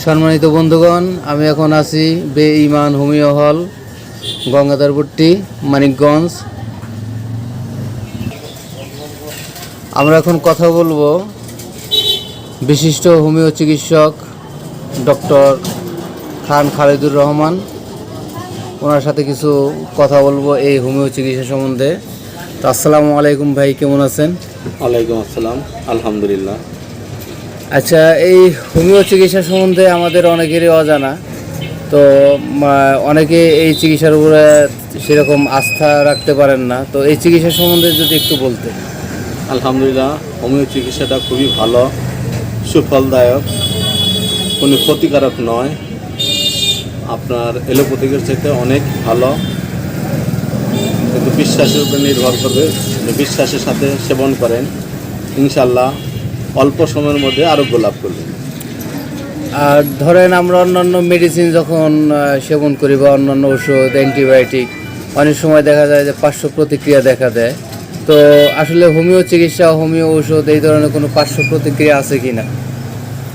সম্মানিত বন্ধুগণ, আমি এখন আছি বে-ইমান হোমিও হল, গঙ্গাধরপট্টি, মানিকগঞ্জ। আমরা এখন কথা বলবো বিশিষ্ট হোমিও চিকিৎসক ডক্টর খান খালিদুর রহমান। ওনার সাথে কিছু কথা বলবো এই হোমিও চিকিৎসা সম্বন্ধে। তো আসসালামু আলাইকুম ভাই, কেমন আছেন? ওয়ালাইকুম আসসালাম, আলহামদুলিল্লাহ। আচ্ছা, এই হোমিও চিকিৎসা সম্বন্ধে আমাদের অনেকেরই অজানা। তো অনেকে এই চিকিৎসার উপরে সেরকম আস্থা রাখতে পারেন না। তো এই চিকিৎসা সম্বন্ধে যদি একটু বলতেন। আলহামদুলিল্লাহ, হোমিও চিকিৎসাটা খুবই ভালো, সুফলদায়ক, কোনো ক্ষতিকারক নয়। আপনার এলোপ্যাথিকের চাইতে অনেক ভালো, কিন্তু বিশ্বাসের উপরে নির্ভর করবে। বিশ্বাসের সাথে সেবন করেন, ইনশাল্লাহ অল্প সময়ের মধ্যে আরোগ্য লাভ করবেন। আর ধরেন আমরা অন্যান্য মেডিসিন যখন সেবন করি বা অন্যান্য ওষুধ, অ্যান্টিবায়োটিক, অনেক সময় দেখা যায় যে পার্শ্ব প্রতিক্রিয়া দেখা দেয়। তো আসলে হোমিও চিকিৎসা, হোমিও ওষুধ এই ধরনের কোনো পার্শ্ব প্রতিক্রিয়া আছে কি না?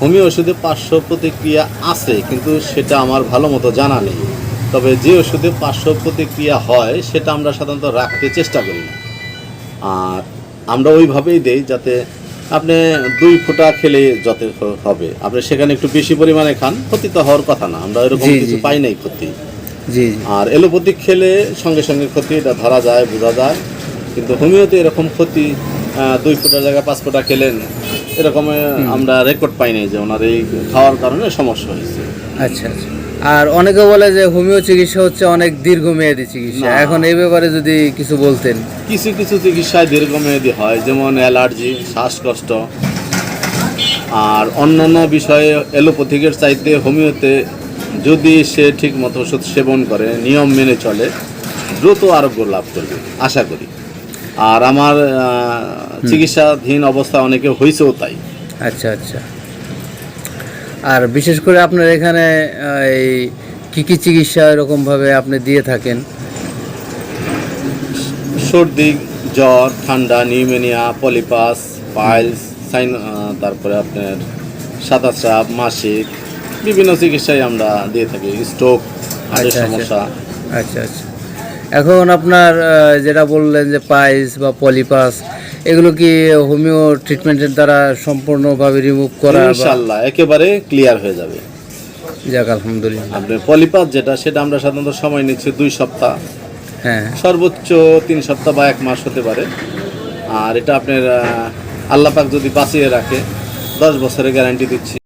হোমিও ওষুধে পার্শ্ব প্রতিক্রিয়া আছে, কিন্তু সেটা আমার ভালো মতো জানা নেই। তবে যে ওষুধে পার্শ্ব প্রতিক্রিয়া হয় সেটা আমরা সাধারণত রাখতে চেষ্টা করি না। আর আমরা ওইভাবেই দেই যাতে আপনি 2 ফোঁটা খেলে যত হবে, আপনি সেখানে একটু বেশি পরিমাণে খান, ক্ষতি তো হওয়ার কথা না। আমরা এরকম কিছু পাই নাই ক্ষতি। জি। আর এলোপ্যাথিক খেলে সঙ্গে সঙ্গে ক্ষতি এটা ধরা যায়, বোঝা যায়। কিন্তু হোমিওতে এরকম ক্ষতি 2 ফোঁটার জায়গায় 5 ফোঁটা খেলেন, এরকম আমরা রেকর্ড পাই নাই যে ওনার এই খাওয়ার কারণে সমস্যা হয়েছে। আচ্ছা আচ্ছা। আর অনেকে বলে যে হোমিও চিকিৎসা হচ্ছে অনেক দীর্ঘমেয়াদী চিকিৎসা। এখন এই ব্যাপারে যদি কিছু বলতেন। কিছু কিছু চিকিৎসায় দীর্ঘমেয়াদী হয়, যেমন অ্যালার্জি, শ্বাসকষ্ট। আর অন্যান্য বিষয়ে এলোপ্যাথিকের চাইতে হোমিওতে যদি সে ঠিক মতো ওষুধ সেবন করে, নিয়ম মেনে চলে, দ্রুত আরোগ্য লাভ করবে আশা করি। আর আমার চিকিৎসাধীন অবস্থা অনেকে হয়েছেও তাই। আচ্ছা আচ্ছা। আর বিশেষ করে আপনার এখানে এই কী চিকিৎসা এরকমভাবে আপনি দিয়ে থাকেন? সর্দি, জ্বর, ঠান্ডা, নিউমোনিয়া, পলিপাস, পাইলস, তারপরে আপনার সাদা চাপ, মাসিক, বিভিন্ন চিকিৎসাই আমরা দিয়ে থাকি। স্ট্রোক, হার্টের সমস্যা। আচ্ছা আচ্ছা। এখন আপনার যেটা বললেন যে পাইলস বা পলিপাস, এগুলো কি হোমিও ট্রিটমেন্টের দ্বারা সম্পূর্ণভাবে রিমুভ করা? ইনশাআল্লাহ একেবারে ক্লিয়ার হয়ে যাবে। যাক, আলহামদুলিল্লাহ। আপনার পলিপাস যেটা, সেটা আমরা সাধারণত সময় নিচ্ছি 2 সপ্তাহ, হ্যাঁ, সর্বোচ্চ 3 সপ্তাহ বা 1 মাস হতে পারে। আর এটা আপনার আল্লাহ পাক যদি বাঁচিয়ে রাখে 10 বছরের গ্যারান্টি দিচ্ছি।